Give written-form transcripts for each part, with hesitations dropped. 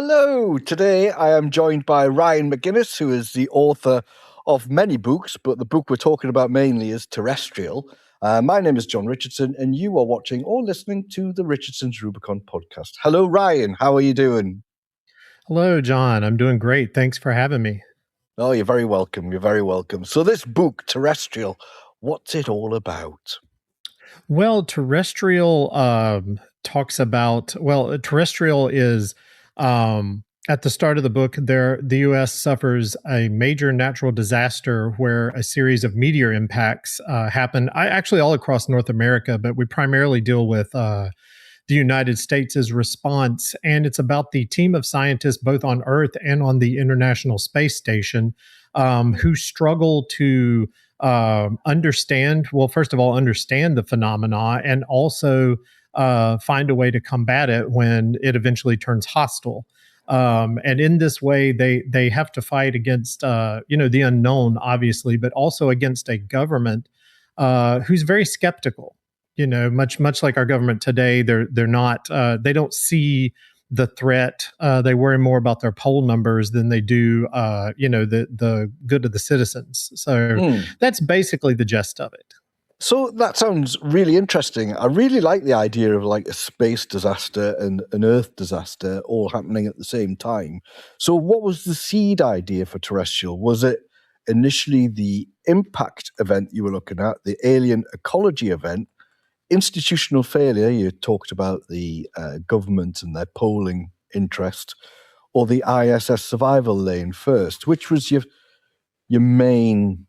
Hello. Today I am joined by Ryan McGinnis, who is the author of many books, but the book we're talking about mainly is Terrestrial. My name is John Richardson, and you are watching or listening to the Richardson's Rubicon podcast. Hello, Ryan. How are you doing? Hello, John. I'm doing great. Thanks for having me. Oh, you're very welcome. You're very welcome. So this book, Terrestrial, what's it all about? Well, Terrestrial talks about, Terrestrial is at the start of the book, the U.S. suffers a major natural disaster where a series of meteor impacts happen, actually all across North America, but we primarily deal with the United States' response. And it's about the team of scientists, both on Earth and on the International Space Station, who struggle to understand the phenomena and also find a way to combat it when it eventually turns hostile. And in this way, they have to fight against the unknown, obviously, but also against a government who's very skeptical. Much like our government today, they're not they don't see the threat. They worry more about their poll numbers than they do the good of the citizens. So that's basically the gist of it. So that sounds really interesting. I really like the idea of like a space disaster and an Earth disaster all happening at the same time. So what was the seed idea for Terrestrial? Was it initially the impact event you were looking at, the alien ecology event, institutional failure? You talked about the government and their polling interest, or the ISS survival lane first. Which was your main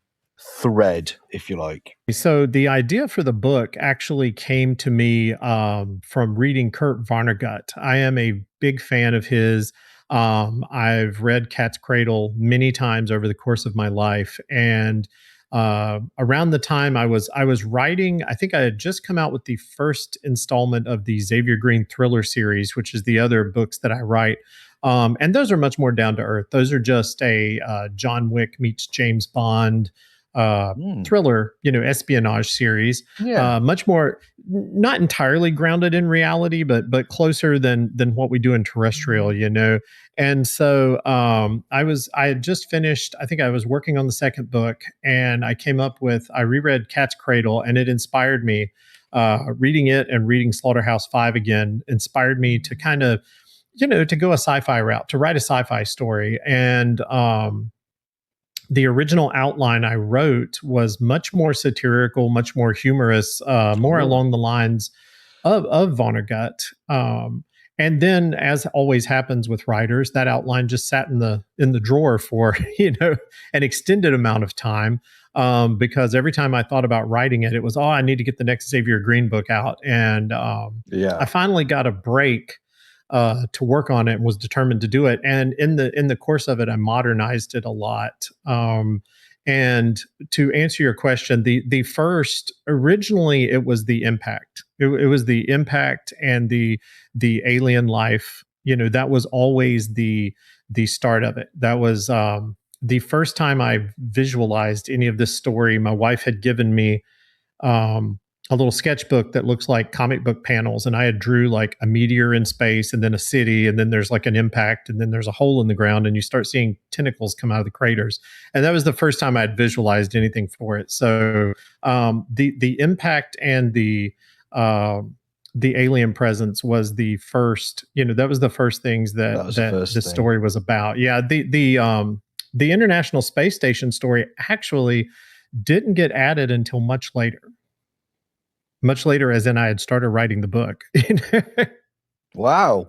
thread, if you like? So the idea for the book actually came to me from reading Kurt Vonnegut. I am a big fan of his. I've read Cat's Cradle many times over the course of my life, and around the time I was writing, I think I had just come out with the first installment of the Xavier Green thriller series, which is the other books that I write. And those are much more down to earth. Those are just a John Wick meets James Bond thriller, espionage series. Yeah. Much more, not entirely grounded in reality, but closer than what we do in Terrestrial, And so I had just finished, I think I was working on the second book, and I reread Cat's Cradle, and it inspired me. Reading it and reading Slaughterhouse-Five again inspired me to kind of, to go a sci-fi route, to write a sci-fi story. And the original outline I wrote was much more satirical, much more humorous, more along the lines of Vonnegut. And then, as always happens with writers, that outline just sat in the drawer for an extended amount of time, because every time I thought about writing it, it was, I need to get the next Xavier Green book out. And I finally got a break to work on it and was determined to do it. And in the course of it, I modernized it a lot. And to answer your question, the first, originally it was the impact. It was the impact and the alien life. That was always the start of it. That was the first time I visualized any of this story. My wife had given me a little sketchbook that looks like comic book panels, and I had drew like a meteor in space, and then a city, and then there's like an impact, and then there's a hole in the ground, and you start seeing tentacles come out of the craters. And that was the first time I'd visualized anything for it. So the impact and the alien presence was the first. That was the first things that the story was about. Yeah, the International Space Station story actually didn't get added until much later. Much later, as in I had started writing the book. Wow.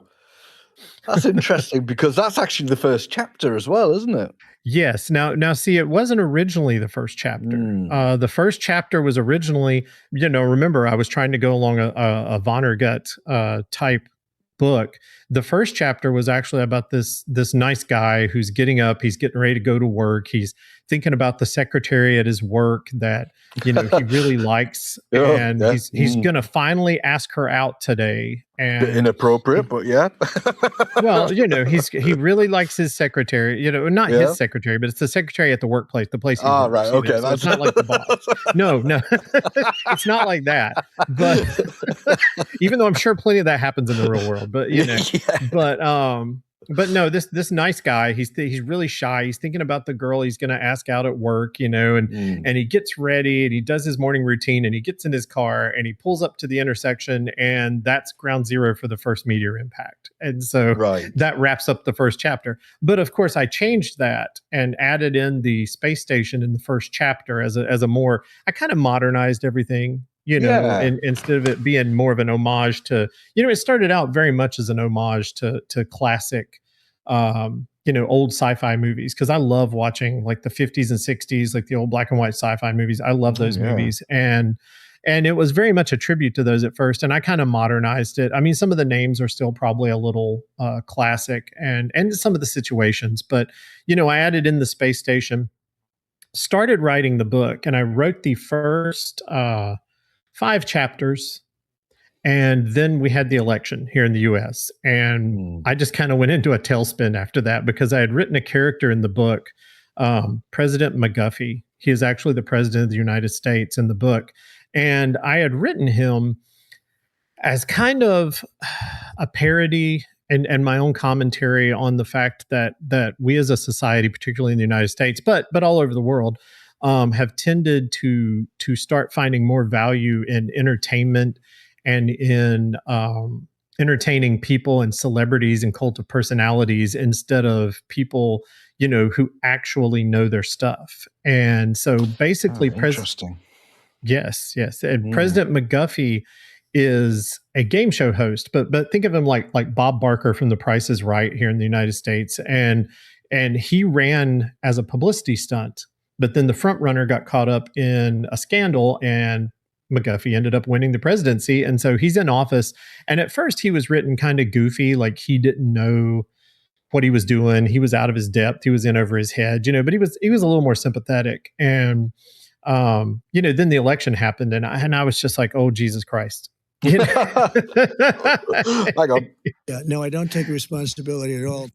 That's interesting, because that's actually the first chapter as well, isn't it? Yes. Now, see, it wasn't originally the first chapter. The first chapter was originally, remember, I was trying to go along a Vonnegut type book. The first chapter was actually about this nice guy who's getting up, he's getting ready to go to work, he's thinking about the secretary at his work that he really likes, and he's gonna finally ask her out today. And inappropriate, but yeah. Well, he really likes his secretary, not his secretary, but it's the secretary at the workplace, the place he works. Right, okay. So it's not like the boss. No, it's not like that. But even though I'm sure plenty of that happens in the real world, but But no, this nice guy, he's really shy. He's thinking about the girl he's going to ask out at work, and he gets ready and he does his morning routine and he gets in his car and he pulls up to the intersection, and that's ground zero for the first meteor impact. And so that wraps up the first chapter. But of course, I changed that and added in the space station in the first chapter as a more, I kind of modernized everything. And instead of it being more of an homage to, it started out very much as an homage to classic, old sci-fi movies, because I love watching like the 50s and 60s, like the old black and white sci-fi movies. I love those movies, and it was very much a tribute to those at first, and I kind of modernized it. I mean, some of the names are still probably a little classic, and some of the situations, but I added in the space station, started writing the book, and I wrote the first 5 chapters, and then we had the election here in the US, and I just kind of went into a tailspin after that, because I had written a character in the book, President McGuffey. He is actually the president of the United States in the book, and I had written him as kind of a parody and my own commentary on the fact that we as a society, particularly in the United States, but all over the world, have tended to start finding more value in entertainment and in entertaining people and celebrities and cult of personalities instead of people, who actually know their stuff. And so basically, interesting. Yes. And President McGuffey is a game show host, but think of him like Bob Barker from The Price is Right here in the United States, and he ran as a publicity stunt. But then the front runner got caught up in a scandal, and McGuffey ended up winning the presidency. And so he's in office. And at first he was written kind of goofy, like he didn't know what he was doing. He was out of his depth. He was in over his head, but he was a little more sympathetic. And, then the election happened, and I was just like, oh, Jesus Christ. Yeah, no, I don't take responsibility at all.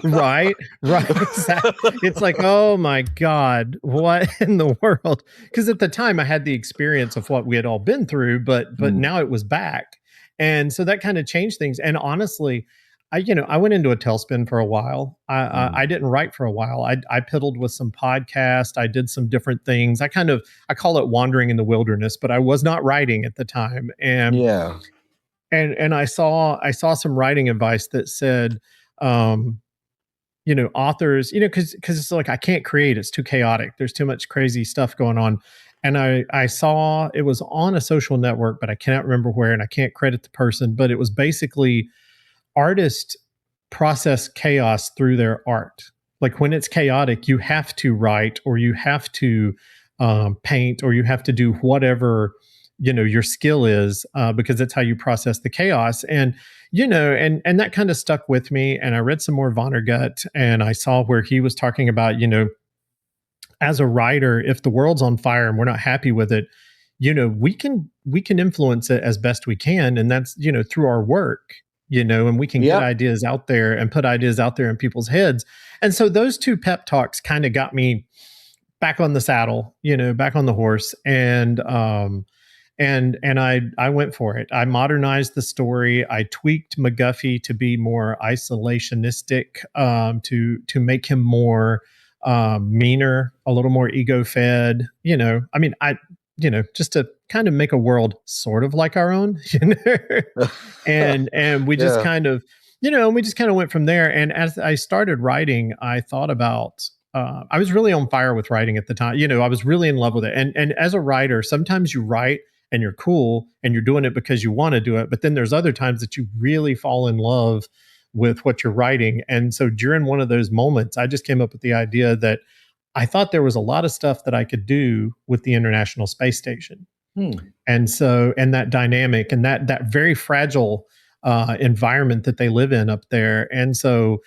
Right. Exactly. It's like, oh my God, what in the world? Because at the time I had the experience of what we had all been through, but now it was back. And so that kind of changed things. And honestly, I went into a tailspin for a while. I didn't write for a while. I piddled with some podcasts. I did some different things. I call it wandering in the wilderness, but I was not writing at the time. And And I saw some writing advice that said, authors, because it's like, I can't create, it's too chaotic. There's too much crazy stuff going on. And I saw it was on a social network, but I cannot remember where, and I can't credit the person, but it was basically artists process chaos through their art. Like when it's chaotic, you have to write, or you have to paint, or you have to do whatever your skill is, because that's how you process the chaos. And and that kind of stuck with me. And I read some more Vonnegut, and I saw where he was talking about, as a writer, if the world's on fire and we're not happy with it, we can influence it as best we can, and that's through our work, and we can get ideas out there and put ideas out there in people's heads. And so those 2 pep talks kind of got me back on the saddle, back on the horse. And I went for it. I modernized the story. I tweaked McGuffey to be more isolationistic, to make him more meaner, a little more ego fed. Just to kind of make a world sort of like our own. And we just kind of, we just kind of went from there. And as I started writing, I thought about. I was really on fire with writing at the time. I was really in love with it. And as a writer, sometimes you write and you're cool and you're doing it because you want to do it. But then there's other times that you really fall in love with what you're writing. And so during one of those moments, I just came up with the idea that I thought there was a lot of stuff that I could do with the International Space Station. And so, and that dynamic and that very fragile environment that they live in up there. And so,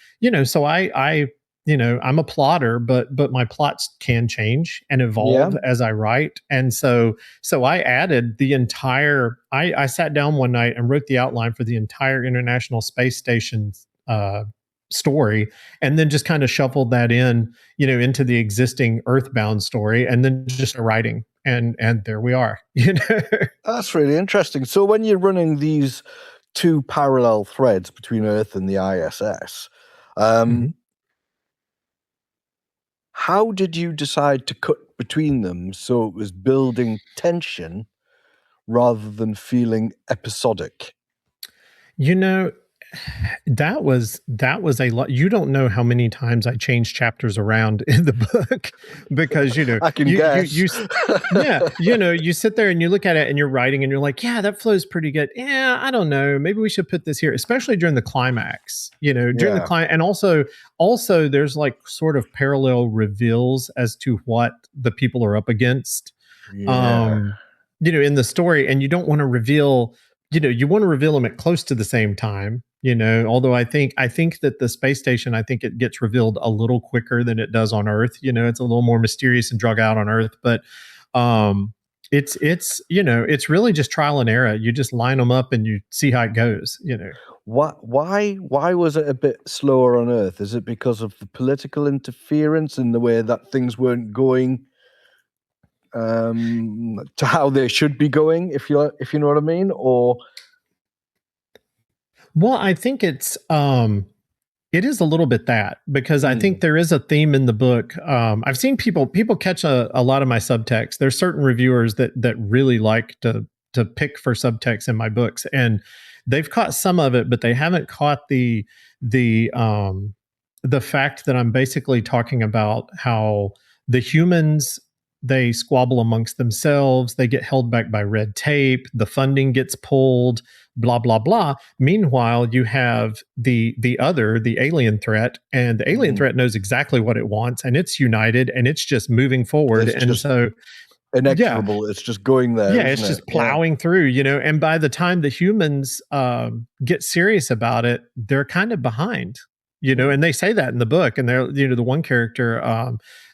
so I I'm a plotter, but my plots can change and evolve as I write. And so I added the entire, I sat down one night and wrote the outline for the entire International Space Station story, and then just kind of shuffled that in, into the existing Earthbound story, and then just writing. And there we are. That's really interesting. So when you're running these two parallel threads between Earth and the ISS. How did you decide to cut between them so it was building tension rather than feeling episodic? You know, that was a lot. You don't know how many times I changed chapters around in the book because I can guess. Yeah, you sit there and you look at it and you're writing and you're like, yeah, that flows pretty good. Yeah, I don't know, maybe we should put this here, especially during the climax. During the climax, and also there's like sort of parallel reveals as to what the people are up against. In the story, and you don't want to reveal. You want to reveal them at close to the same time. Although I think that the space station, I think it gets revealed a little quicker than it does on Earth. It's a little more mysterious and drug out on Earth, but it's really just trial and error. You just line them up and you see how it goes. Why was it a bit slower on Earth? Is it because of the political interference in the way that things weren't going to how they should be going, if you know what I mean? Or well, I think it is a little bit that, because I think there is a theme in the book. I've seen people catch a lot of my subtext. There's certain reviewers that really like to pick for subtext in my books, and they've caught some of it, but they haven't caught the fact that I'm basically talking about how the humans, they squabble amongst themselves, they get held back by red tape, the funding gets pulled, blah blah blah. Meanwhile, you have the alien threat, and the alien threat knows exactly what it wants, and it's united, and it's just moving forward. So inexorable. It's just going there. Yeah, it's just plowing through, And by the time the humans get serious about it, they're kind of behind, And they say that in the book. And they're, the one character,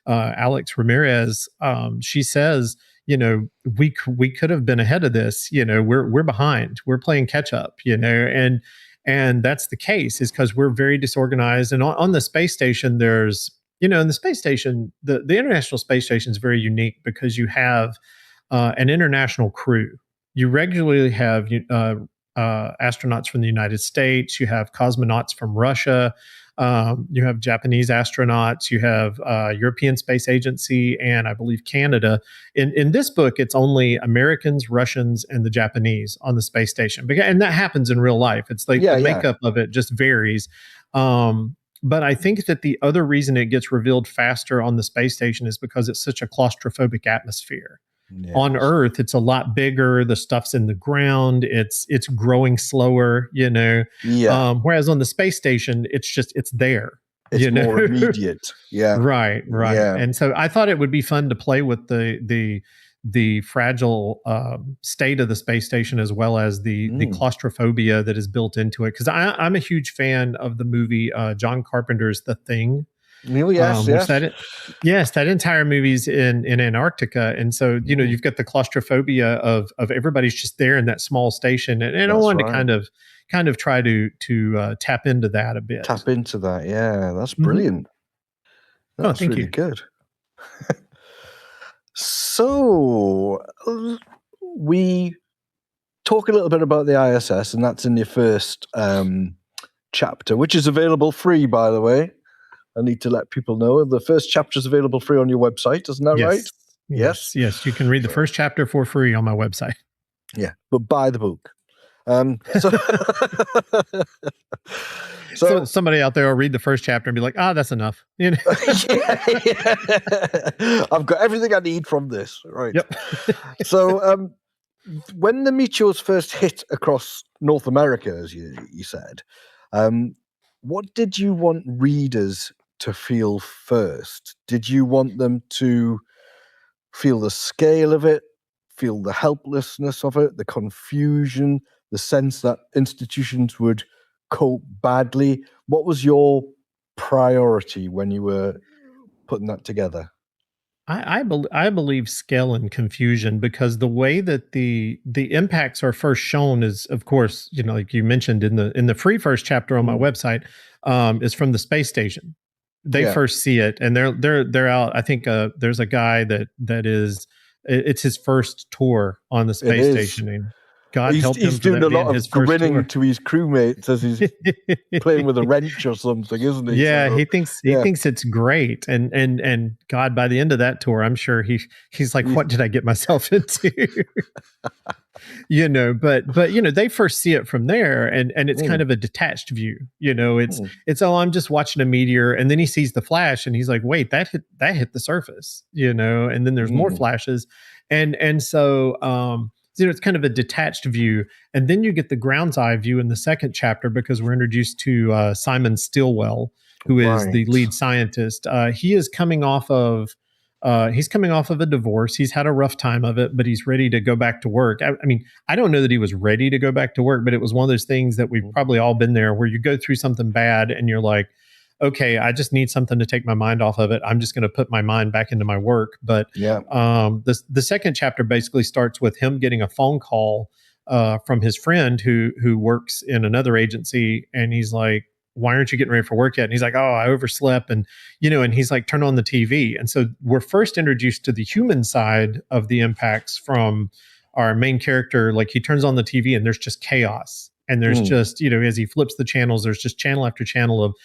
Alex Ramirez, she says, we could have been ahead of this. We're behind. We're playing catch up. And that's the case, is because we're very disorganized. And on the space station, there's in the space station, the International Space Station is very unique because you have an international crew. You regularly have astronauts from the United States. You have cosmonauts from Russia. You have Japanese astronauts. You have European Space Agency, and I believe Canada. In this book, it's only Americans, Russians, and the Japanese on the space station. And that happens in real life. It's like the makeup of it just varies. But I think that the other reason it gets revealed faster on the space station is because it's such a claustrophobic atmosphere. Yes. On Earth, it's a lot bigger. The stuff's in the ground. It's growing slower, whereas on the space station, it's there. It's more immediate. Yeah. Right. Yeah. And so I thought it would be fun to play with the fragile state of the space station, as well as the claustrophobia that is built into it. Because I'm a huge fan of the movie John Carpenter's The Thing. That entire movie's in Antarctica, and so you've got the claustrophobia of everybody's just there in that small station, and I wanted to kind of try to tap into that a bit. Tap into that, yeah, that's brilliant. That's thank really you. Good. So we talk a little bit about the ISS, and that's in your first chapter, which is available free, by the way. I need to let people know the first chapter is available free on your website. Isn't that right? Yes. You can read the first chapter for free on my website. Yeah, but buy the book. So somebody out there will read the first chapter and be like, that's enough. Yeah. I've got everything I need from this. Right. Yep. So when the meteors first hit across North America, as you said, what did you want readers to feel first? Did you want them to feel the scale of it, feel the helplessness of it, the confusion, the sense that institutions would cope badly? What was your priority when you were putting that together? I believe scale and confusion, because the way that the impacts are first shown is, of course, like you mentioned in the free first chapter on my website, is from the space station. They first see it, and they're out. I think there's a guy that is, it's his first tour on the space station. God helped him He's for doing that a lot being his of first grinning tour. to his crewmates as he's playing with a wrench or something, isn't he? Yeah, So, he thinks it's great, and God, by the end of that tour, I'm sure he's like, what did I get myself into? But they first see it from there, and it's kind of a detached view. It's I'm just watching a meteor, and then he sees the flash, and he's like, wait, that hit the surface, and then there's more flashes, and so it's kind of a detached view, and then you get the ground's eye view in the second chapter because we're introduced to Simon Stillwell, who is the lead scientist. He is coming off of a divorce. He's had a rough time of it, but he's ready to go back to work. I mean, I don't know that he was ready to go back to work, but it was one of those things that we've probably all been there where you go through something bad and you're like, okay, I just need something to take my mind off of it. I'm just going to put my mind back into my work. But the second chapter basically starts with him getting a phone call from his friend who works in another agency, and he's like, why aren't you getting ready for work yet? And he's like, oh, I overslept. And he's like, turn on the TV. And so we're first introduced to the human side of the impacts from our main character. Like, he turns on the TV and there's just chaos. And there's just, as he flips the channels, there's just channel after channel of,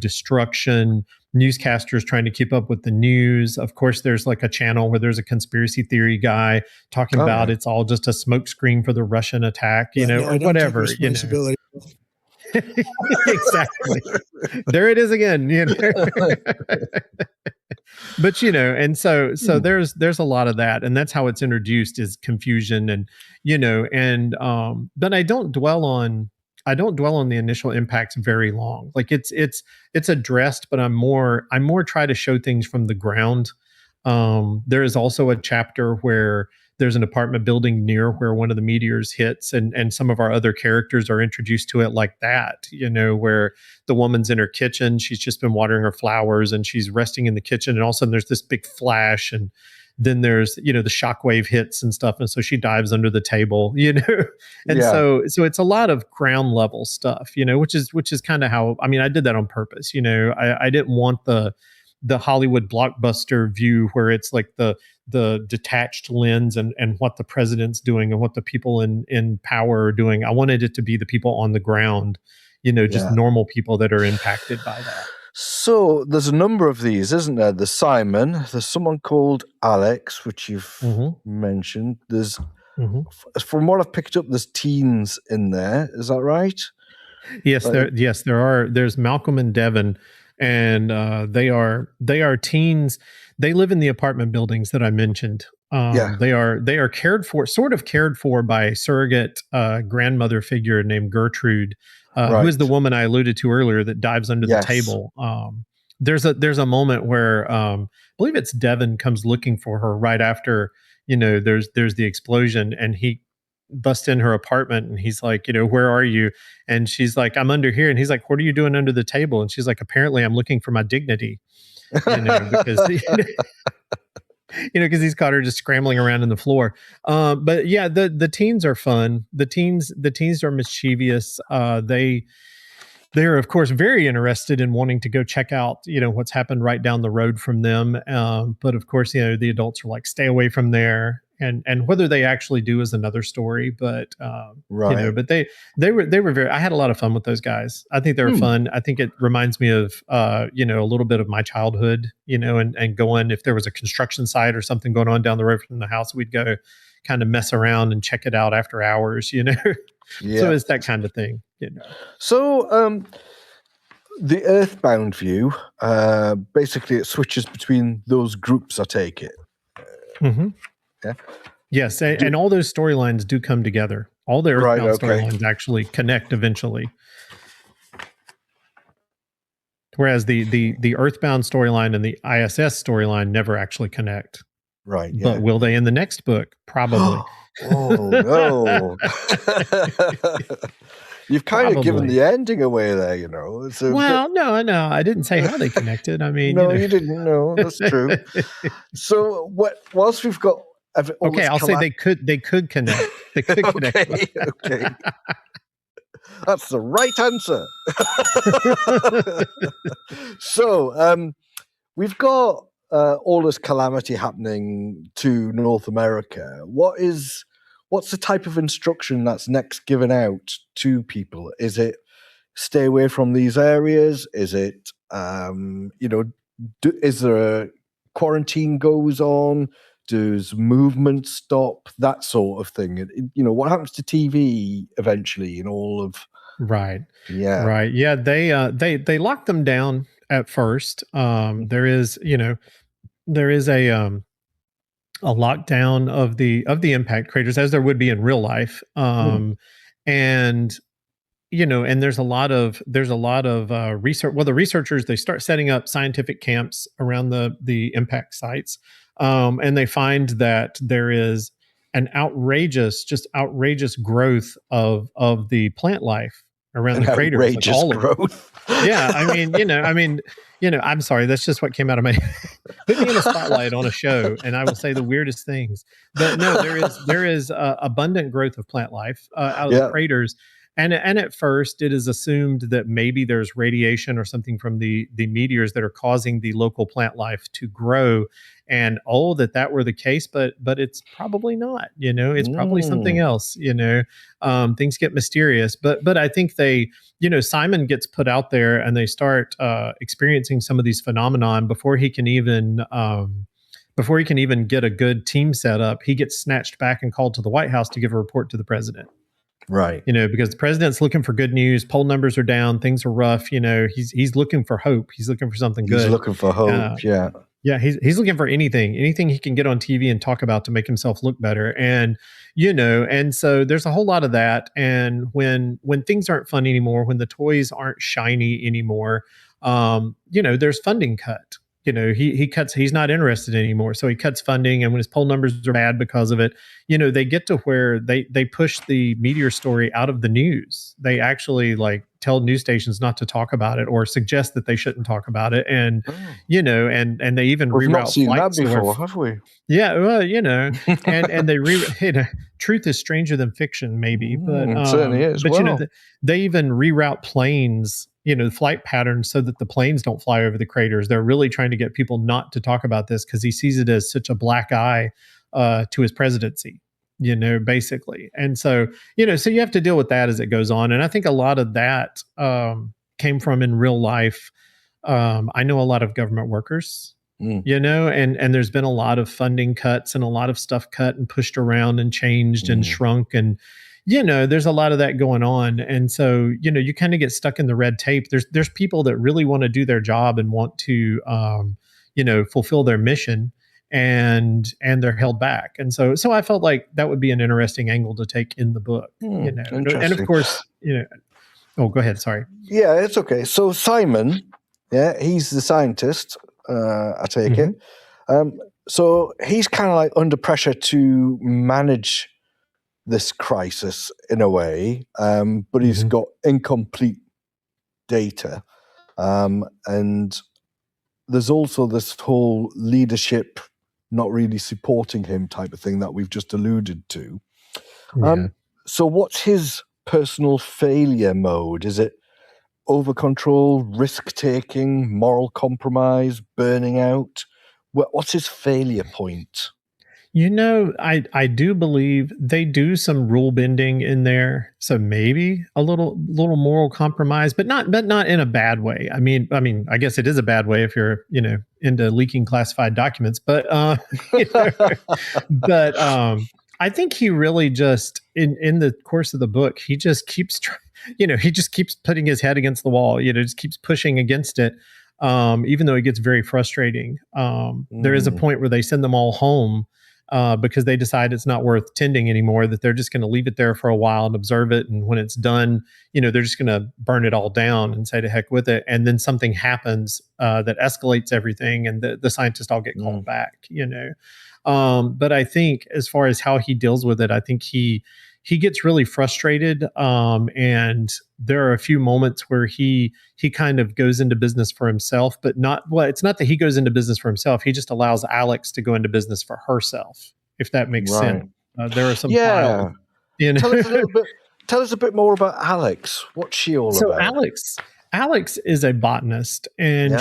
destruction, newscasters trying to keep up with the news. Of course, there's like a channel where there's a conspiracy theory guy talking about it's all just a smokescreen for the Russian attack, or whatever. Responsibility. Exactly. There it is again. But and so there's a lot of that, and that's how it's introduced, is confusion, and but I don't dwell on the initial impacts very long. Like, it's addressed, but I'm more try to show things from the ground. There is also a chapter where there's an apartment building near where one of the meteors hits, and some of our other characters are introduced to it like that, where the woman's in her kitchen, she's just been watering her flowers, and she's resting in the kitchen, and all of a sudden there's this big flash, and then there's, the shockwave hits and stuff, and so she dives under the table, and so it's a lot of ground level stuff, which is kind of how, I did that on purpose. I didn't want the Hollywood blockbuster view where it's like the detached lens and what the president's doing and what the people in power are doing. I wanted it to be the people on the ground, just normal people that are impacted by that. So there's a number of these, isn't there? There's Simon, there's someone called Alex, which you've mentioned. There's, from what I've picked up, there's teens in there. Is that right? Yes, there are. There's Malcolm and Devin, and they are teens. They live in the apartment buildings that I mentioned. They are sort of cared for by a surrogate grandmother figure named Gertrude, who is the woman I alluded to earlier that dives under the table. There's a moment where I believe it's Devin comes looking for her right after there's the explosion, and he busts in her apartment, and he's like, where are you? And she's like, I'm under here. And he's like, what are you doing under the table? And she's like, apparently I'm looking for my dignity, because because he's caught her just scrambling around in the floor. But yeah, the teens are fun. The teens are mischievous. They're of course very interested in wanting to go check out, what's happened right down the road from them. But of course, the adults are like, stay away from there. And whether they actually do is another story. But but they were very. I had a lot of fun with those guys. I think they were fun. I think it reminds me of a little bit of my childhood. And going, if there was a construction site or something going on down the road from the house, we'd go kind of mess around and check it out after hours. So it's that kind of thing. So the Earthbound view, basically, it switches between those groups. I take it. Yeah. Yes, and all those storylines do come together. All the Earthbound storylines actually connect eventually. Whereas the Earthbound storyline and the ISS storyline never actually connect. Right. Yeah. But will they in the next book? Probably. Oh no! You've kind of given the ending away there, No, I didn't say how they connected. No, you didn't. No, that's true. So, whilst we've got, I'll say they could connect. They could connect. Okay. That's the right answer. So, we've got all this calamity happening to North America. What is what's the type of instruction that's next given out to people? Is it stay away from these areas? Is it, is there a quarantine goes on? Does movement stop? That sort of thing. What happens to TV eventually in all of... Right. Yeah. Right. Yeah. They lock them down at first. There is a lockdown of the impact craters, as there would be in real life. And and there's a lot of research. Well, the researchers, they start setting up scientific camps around the impact sites, and they find that there is an outrageous growth of the plant life around the craters. Outrageous all growth. Yeah, I'm sorry, that's just what came out of my put me in a spotlight on a show and I will say the weirdest things. But no, there is abundant growth of plant life out of the craters. And at first, it is assumed that maybe there's radiation or something from the meteors that are causing the local plant life to grow. And that were the case, but it's probably not. It's probably something else. Things get mysterious. But I think Simon gets put out there and they start experiencing some of these phenomenon before he can even get a good team set up. He gets snatched back and called to the White House to give a report to the president. Right. Because the president's looking for good news. Poll numbers are down. Things are rough. He's looking for hope. He's looking for something good. He's looking for hope. Yeah. Yeah. He's looking for anything he can get on TV and talk about to make himself look better. And, and so there's a whole lot of that. And when things aren't fun anymore, when the toys aren't shiny anymore, there's funding cut. He's not interested anymore. So he cuts funding. And when his poll numbers are bad because of it, they get to where they push the Meteor story out of the news. They actually tell news stations not to talk about it or suggest that they shouldn't talk about it. And, and they even We've reroute not seen that flights before, have we? Yeah. Well, and they truth is stranger than fiction, maybe, but it certainly is. But, they even reroute planes, flight patterns so that the planes don't fly over the craters. They're really trying to get people not to talk about this because he sees it as such a black eye to his presidency, basically. And so, so you have to deal with that as it goes on. And I think a lot of that came from in real life. I know a lot of government workers, and there's been a lot of funding cuts and a lot of stuff cut and pushed around and changed and shrunk. And, there's a lot of that going on. And so, you kind of get stuck in the red tape. There's people that really want to do their job and want to, fulfill their mission and they're held back. And so I felt like that would be an interesting angle to take in the book, and of course, oh, go ahead. Sorry. Yeah, it's okay. So Simon, he's the scientist, I take it. So he's kind of under pressure to manage this crisis in a way, but he's got incomplete data. And there's also this whole leadership not really supporting him type of thing that we've just alluded to. So what's his personal failure mode? Is it over control, risk taking, moral compromise, burning out? What's his failure point? I do believe they do some rule bending in there, so maybe a little moral compromise, but not in a bad way. I mean, I guess it is a bad way if you're into leaking classified documents, but I think he really just in the course of the book he just keeps putting his head against the wall, just keeps pushing against it, even though it gets very frustrating. There is a point where they send them all home. Because they decide it's not worth tending anymore, that they're just going to leave it there for a while and observe it. And when it's done, they're just going to burn it all down and say to heck with it. And then something happens that escalates everything and the scientists all get called back, But I think as far as how he deals with it, I think he gets really frustrated. And there are a few moments where he kind of goes into business for himself, but it's not that he goes into business for himself. He just allows Alex to go into business for herself, if that makes sense. There are some files, Tell us a bit more about Alex. What's she all about? So Alex is a botanist, and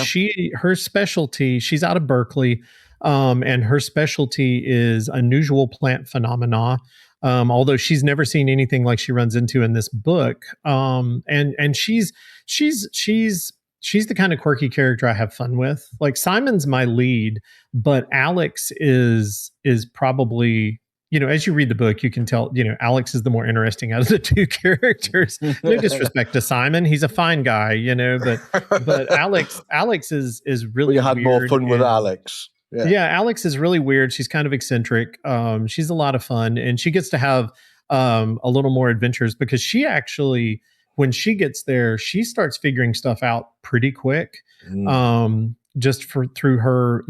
her specialty, she's out of Berkeley, and her specialty is unusual plant phenomena. although she's never seen anything like she runs into in this book. And she's the kind of quirky character I have fun with. Like Simon's my lead, but Alex is probably, as you read the book, you can tell, Alex is the more interesting out of the two characters. No disrespect to Simon. He's a fine guy, but Alex is really you had weird more fun with Alex. Yeah, Alex is really weird. She's kind of eccentric. She's a lot of fun, and she gets to have a little more adventures because she actually, when she gets there, she starts figuring stuff out pretty quick. Just through her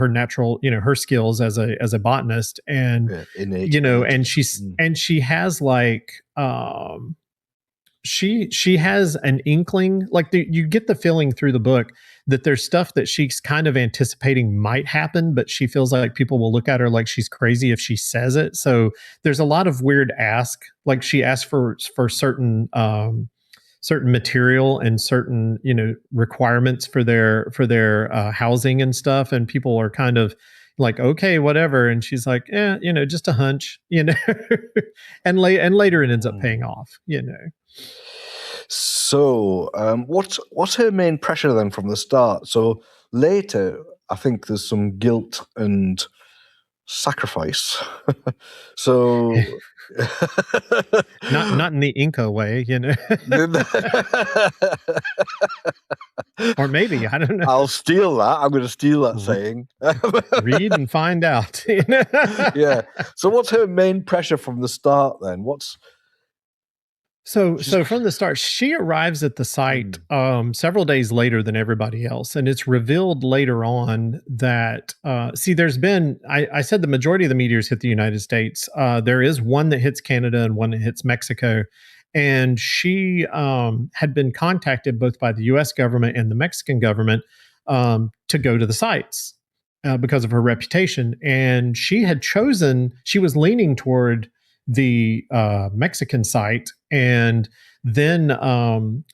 natural, her skills as a botanist, and innate, and she has like she has an inkling, like you get the feeling through the book that there's stuff that she's kind of anticipating might happen, but she feels like people will look at her like she's crazy if she says it. So there's a lot of weird ask, like she asks for certain material and certain requirements for their housing and stuff, and people are kind of like, okay, whatever, and she's like, just a hunch, and later it ends up paying off. So what's her main pressure then from the start? So later I think there's some guilt and sacrifice. So not in the Inca way, or maybe, I don't know. I'll steal that. I'm going to steal that saying. Read and find out. Yeah. So what's her main pressure from the start then? So from the start, she arrives at the site several days later than everybody else. And it's revealed later on that, there's been, I said the majority of the meteors hit the United States. There is one that hits Canada and one that hits Mexico. And she had been contacted both by the US government and the Mexican government to go to the sites because of her reputation. And she was leaning toward the Mexican site, and then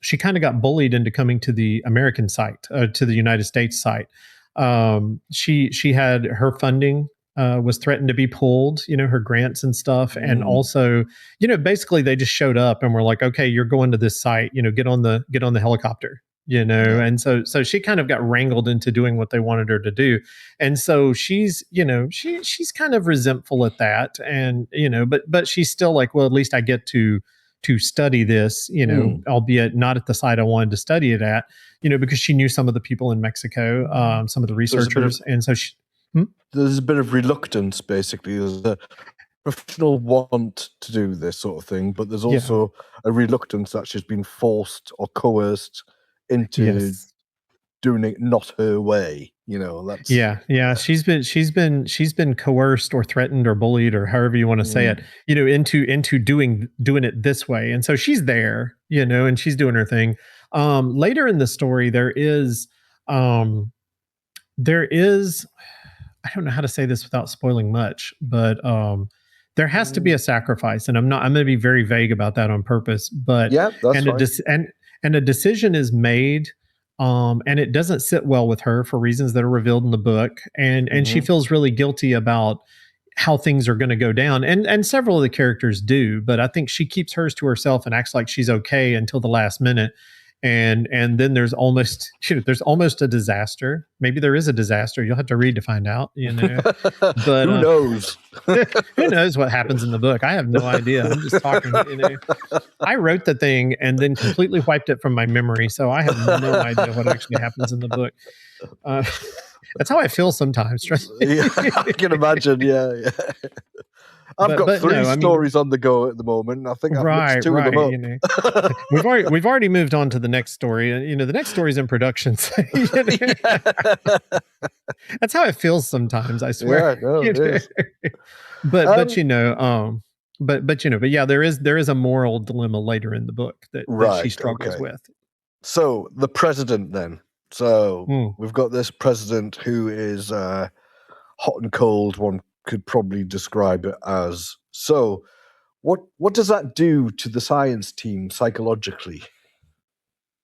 she kind of got bullied into coming to the American site, to the United States site. She had her funding was threatened to be pulled, her grants and stuff, and also, basically they just showed up and were like, okay, you're going to this site, get on the helicopter. And so she kind of got wrangled into doing what they wanted her to do. And so she's kind of resentful at that. And, but she's still like, well, at least I get to study this, albeit not at the site I wanted to study it at, because she knew some of the people in Mexico, some of the researchers. And so there's a bit of reluctance, basically. There's a professional want to do this sort of thing, but there's also a reluctance that she's been forced or coerced into doing it not her way. That's she's been coerced or threatened or bullied or however you want to say it, into doing it this way. And so she's there, and she's doing her thing. Later in the story, there is I don't know how to say this without spoiling much, but there has to be a sacrifice, and I'm going to be very vague about that on purpose, but that's fine. And a decision is made, and it doesn't sit well with her for reasons that are revealed in the book. And she feels really guilty about how things are going to go down. And several of the characters do, but I think she keeps hers to herself and acts like she's okay until the last minute. And then there's almost a disaster. Maybe there is a disaster. You'll have to read to find out, But who knows? Who knows what happens in the book? I have no idea. I'm just talking, I wrote the thing and then completely wiped it from my memory, so I have no idea what actually happens in the book. That's how I feel sometimes. I can imagine. Yeah. I've got three stories on the go at the moment. I think I've mixed two of them up. We've already moved on to the next story. The next story is in production. That's how it feels sometimes. I swear. Yeah, no, it is. But there is a moral dilemma later in the book that she struggles with. So the president then. So we've got this president who is hot and cold. One could probably describe it as. So what does that do to the science team psychologically?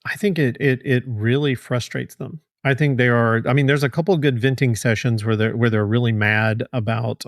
I think it really frustrates them. I think there's a couple of good venting sessions where they're really mad about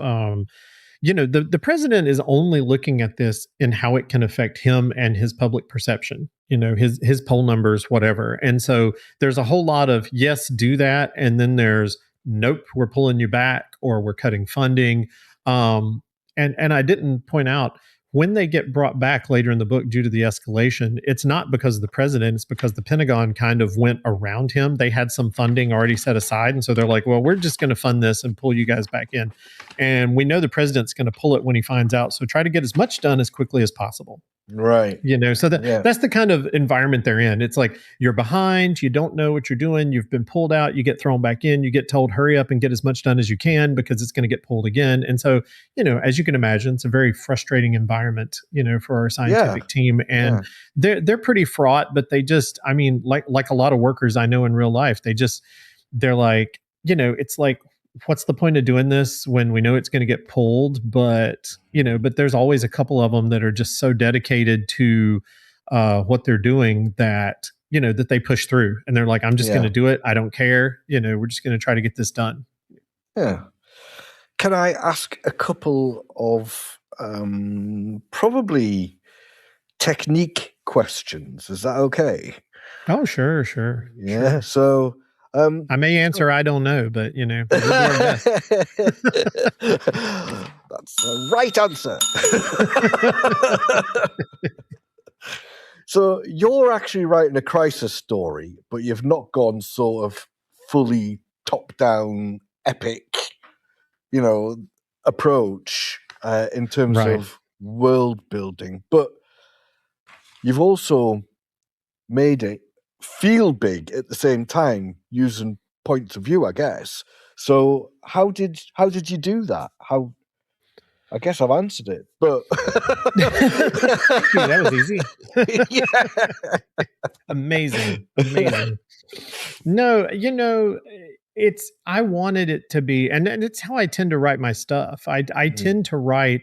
the president is only looking at this in how it can affect him and his public perception, his poll numbers, whatever. And so there's a whole lot of, yes, do that. And then there's, nope, we're pulling you back, or we're cutting funding. And I didn't point out, when they get brought back later in the book due to the escalation, it's not because of the president, it's because the Pentagon kind of went around him. They had some funding already set aside. And so they're like, well, we're just going to fund this and pull you guys back in. And we know the president's going to pull it when he finds out. So try to get as much done as quickly as possible. Right. So that's the kind of environment they're in. It's like, you're behind, you don't know what you're doing, you've been pulled out, you get thrown back in, you get told, hurry up and get as much done as you can because it's going to get pulled again. And so, as you can imagine, it's a very frustrating environment, for our scientific team. And they're pretty fraught, but they just, like a lot of workers I know in real life, they're like, it's like, what's the point of doing this when we know it's going to get pulled? But there's always a couple of them that are just so dedicated to what they're doing that that they push through, and they're like, I'm just going to do it, I don't care, we're just going to try to get this done. Can I ask a couple of probably technique questions? Is that okay? Oh, sure. Yeah. So I may answer, I don't know, but we'll do our best. That's the right answer. So you're actually writing a crisis story, but you've not gone sort of fully top-down epic, approach in terms of world building. But you've also made it feel big at the same time, using points of view, I guess. So how did you do that? I guess I've answered it, but that was easy. Yeah. Amazing. No, I wanted it to be, and it's how I tend to write my stuff. I tend to write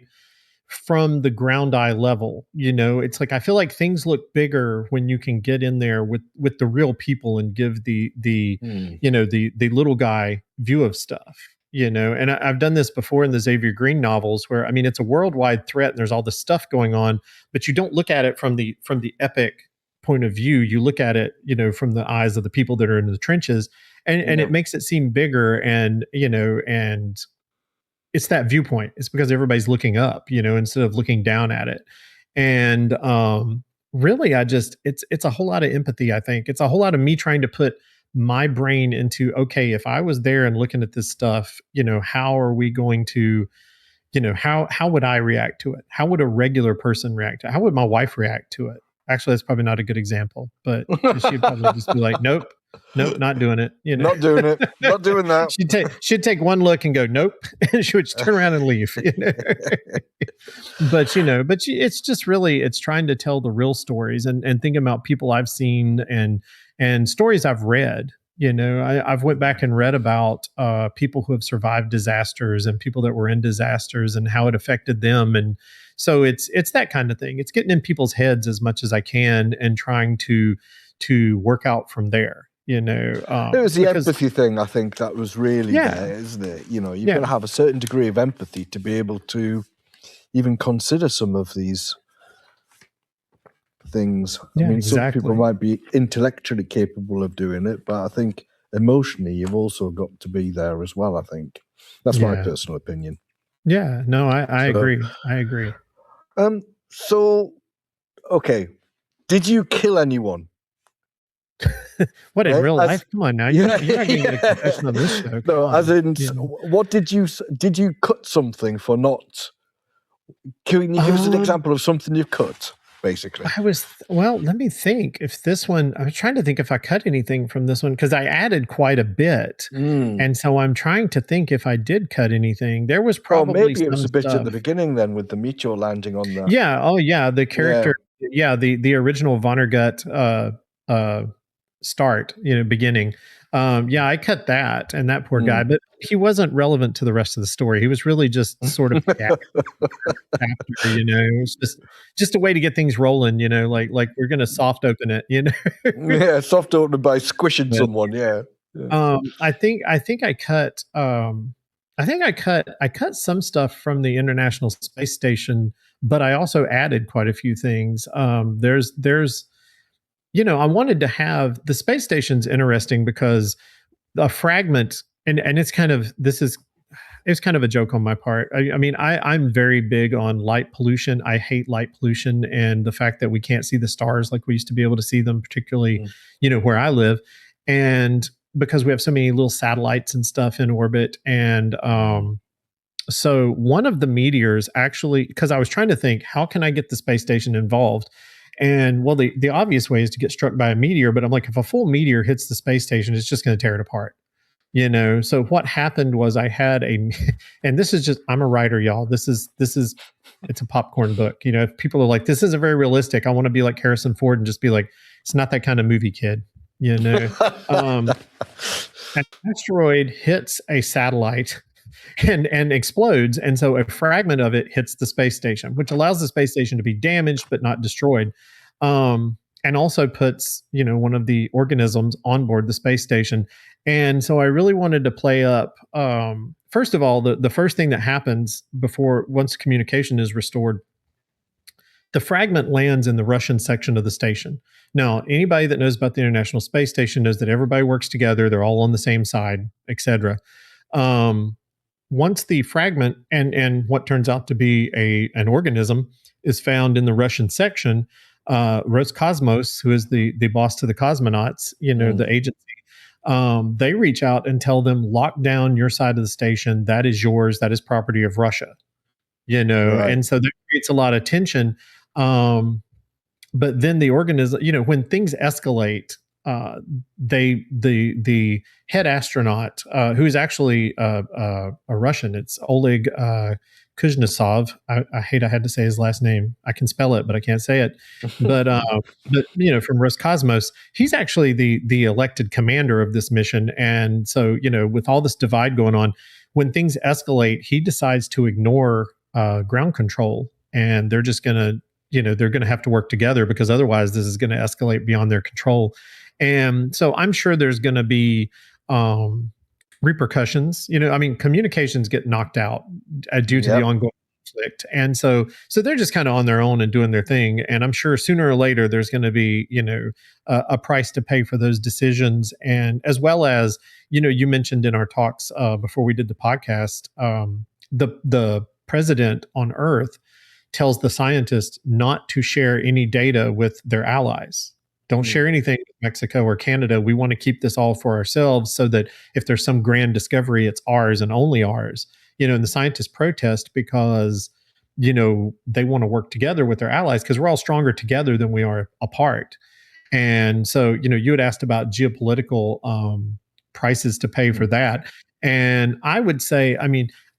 from the ground eye level. It's like, I feel like things look bigger when you can get in there with the real people and give the the little guy view of stuff. And I've done this before in the Xavier Green novels, where it's a worldwide threat and there's all this stuff going on, but you don't look at it from the epic point of view. You look at it from the eyes of the people that are in the trenches, and it makes it seem bigger, and and it's that viewpoint. It's because everybody's looking up, instead of looking down at it. And really, it's a whole lot of empathy. I think it's a whole lot of me trying to put my brain into, okay, if I was there and looking at this stuff, how are we going to, how would I react to it? How would a regular person react to it? How would my wife react to it? Actually, that's probably not a good example, but she'd probably just be like, nope, not doing it. Not doing it. Not doing that. She'd take one look and go, nope. And she would just turn around and leave. But it's just really, it's trying to tell the real stories and thinking about people I've seen and stories I've read. I've went back and read about people who have survived disasters and people that were in disasters and how it affected them. And so it's that kind of thing. It's getting in people's heads as much as I can and trying to work out from there. It was the empathy thing. I think that was really there, isn't it? You've got to have a certain degree of empathy to be able to even consider some of these things. Some people might be intellectually capable of doing it, but I think emotionally you've also got to be there as well. I think that's my personal opinion. Yeah, no, I agree. I agree. So, okay, did you kill anyone? What, in real life? Come on now, you're not getting a confession on this show. No, as in, what did you cut something for not? Can you give us an example of something you've cut? Basically, let me think. If this one, I was trying to think if I cut anything from this one, because I added quite a bit, and so I'm trying to think if I did cut anything. There was probably maybe it was a bit at the beginning then with the meteor landing on that. Yeah. Oh yeah, the character. Yeah, the original Vonnegut start, beginning. I cut that and that poor guy, but he wasn't relevant to the rest of the story. He was really just sort of after, it was just a way to get things rolling, like we're going to soft open it, Yeah, soft open by squishing someone. Yeah. I think I cut I think I cut some stuff from the International Space Station, but I also added quite a few things. There's I wanted to have the space station's interesting because a fragment, and it's kind of it's kind of a joke on my part. I mean, I'm very big on light pollution. I hate light pollution and the fact that we can't see the stars like we used to be able to see them, particularly, where I live. And because we have so many little satellites and stuff in orbit. And so one of the meteors actually, because I was trying to think, how can I get the space station involved? And well, the obvious way is to get struck by a meteor. But I'm like, if a full meteor hits the space station, it's just going to tear it apart. So what happened was I had and this is just, I'm a writer, y'all. This is it's a popcorn book. If people are like, this isn't very realistic, I want to be like Harrison Ford and just be like, it's not that kind of movie, kid. An asteroid hits a satellite and explodes, and so a fragment of it hits the space station, which allows the space station to be damaged but not destroyed, and also puts one of the organisms on board the space station. And so I really wanted to play up, first of all, the first thing that happens once communication is restored. The fragment lands in the Russian section of the station. Now, anybody that knows about the International Space Station knows that everybody works together. They're all on the same side, etc. Once the fragment and what turns out to be an organism is found in the Russian section, Roscosmos, who is the boss to the cosmonauts, the agency, they reach out and tell them, lock down your side of the station. That is yours. That is property of Russia. Right. And so that creates a lot of tension. But then the organism, when things escalate, the head astronaut, who is actually a Russian, it's Oleg Kuznetsov. I hate I had to say his last name. I can spell it, but I can't say it. But from Roscosmos, he's actually the elected commander of this mission. And so, with all this divide going on, when things escalate, he decides to ignore ground control, and they're just going to, they're going to have to work together because otherwise this is going to escalate beyond their control. And so I'm sure there's going to be repercussions. Communications get knocked out due to the ongoing conflict. And so they're just kind of on their own and doing their thing. And I'm sure sooner or later there's going to be, a price to pay for those decisions. And as well as, you mentioned in our talks before we did the podcast, the president on Earth tells the scientists not to share any data with their allies. Don't share anything with Mexico or Canada. We want to keep this all for ourselves so that if there's some grand discovery, it's ours and only ours. And the scientists protest because, they want to work together with their allies because we're all stronger together than we are apart. And so, you had asked about geopolitical prices to pay for that. And I would say,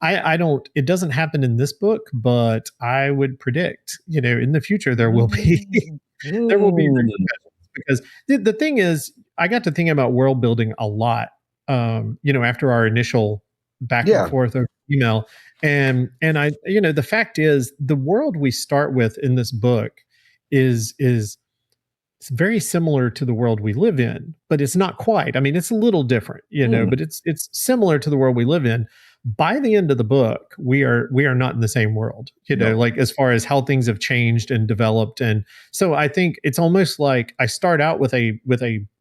I don't, it doesn't happen in this book, but I would predict, in the future, there will be, repercussions. Because the thing is, I got to thinking about world building a lot, after our initial back and forth over email. And I, the fact is the world we start with in this book is it's very similar to the world we live in, but it's not quite. It's a little different, but it's similar to the world we live in. By the end of the book, we are not in the same world, like as far as how things have changed and developed. And so I think it's almost like I start out with a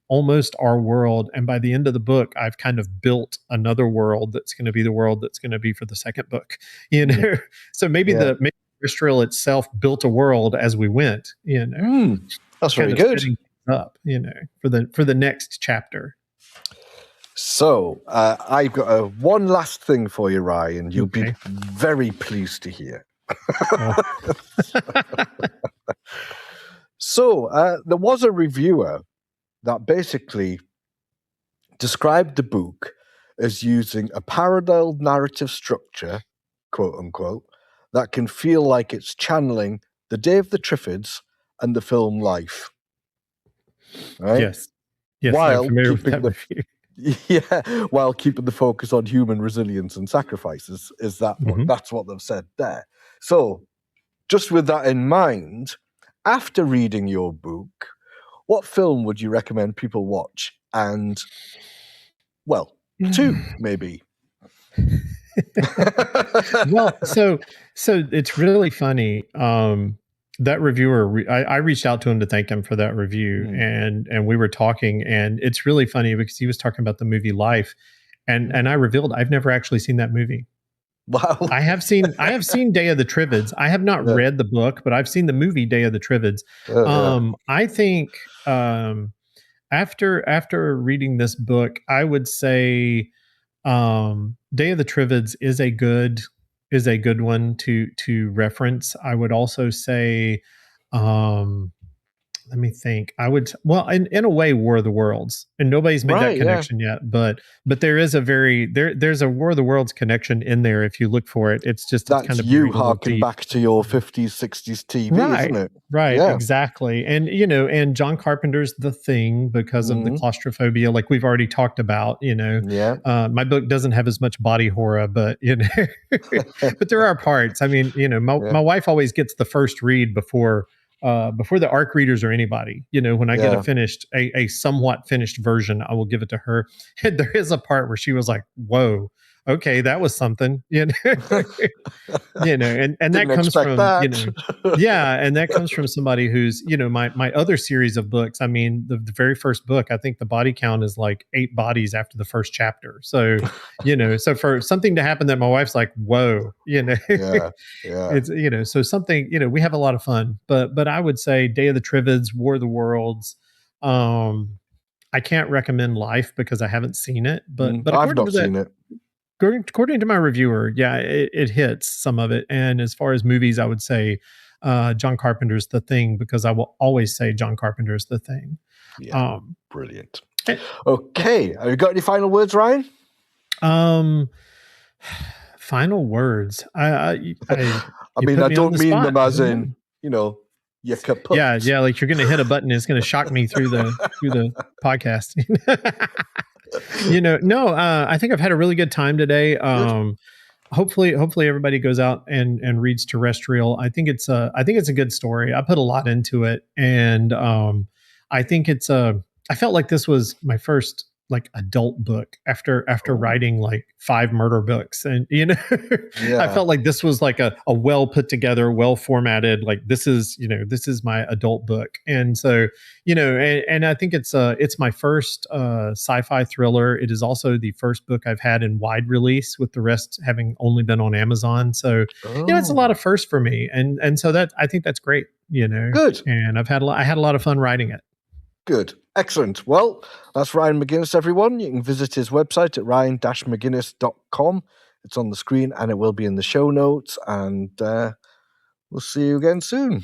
almost our world, and by the end of the book, I've kind of built another world that's going to be the world that's going to be for the second book, So maybe maybe Terrestrial itself built a world as we went, That's very good. Up, for the next chapter. So I've got one last thing for you, Ryan. You'll be very pleased to hear. So there was a reviewer that basically described the book as using a parallel narrative structure, quote unquote, that can feel like it's channeling The Day of the Triffids and the film Life. Right? Yes, while keeping while keeping the focus on human resilience and sacrifices. That's what they've said there. So, just with that in mind, after reading your book, what film would you recommend people watch? And, well, two maybe. Well, so it's really funny. That reviewer, I reached out to him to thank him for that review, and we were talking, and it's really funny because he was talking about the movie Life, and I revealed I've never actually seen that movie. Wow. I have seen Day of the Triffids. I have not read the book, but I've seen the movie Day of the Triffids. I think after reading this book, I would say Day of the Triffids is a good one to reference. I would also say, let me think. I would, well, in a way, War of the Worlds, and nobody's made that connection yet. But there is there's a War of the Worlds connection in there if you look for it. It's just That's kind of you harking back to your 50s, 60s TV, isn't it? Right, exactly. And and John Carpenter's The Thing because of the claustrophobia, like we've already talked about. My book doesn't have as much body horror, but but there are parts. I mean, my wife always gets the first read before the ARC readers or anybody. When I get a somewhat finished version, I will give it to her. And there is a part where she was like, "Whoa, okay, that was something," and that comes from and that comes from somebody who's my other series of books. I mean, the very first book, I think the body count is like 8 bodies after the first chapter. So so for something to happen that my wife's like, "Whoa," it's so something, we have a lot of fun. But I would say Day of the Triffids, War of the Worlds. I can't recommend Life because I haven't seen it, but I've not seen it. According to my reviewer, it hits some of it. And as far as movies, I would say John Carpenter's The Thing, because I will always say John Carpenter's The Thing. Yeah, brilliant. Okay, have you got any final words, Ryan? Final words. I mean, I don't mean them as in, you kaput. Yeah, like you're going to hit a button, it's going to shock me through the podcast. No, I think I've had a really good time today. Hopefully everybody goes out and reads Terrestrial. I think it's a good story. I put a lot into it, and I think I felt like this was my first like adult book after writing like 5 murder books, and I felt like this was like a well put together, well formatted, like this is my adult book. And so and I think it's my first sci-fi thriller. It is also the first book I've had in wide release, with the rest having only been on Amazon. So it's a lot of firsts for me, and so that I think that's great. Good. And I had a lot of fun writing it. Good. Excellent. Well, that's Ryan McGinnis, everyone. You can visit his website at ryan-mcginnis.com. It's on the screen and it will be in the show notes. And we'll see you again soon.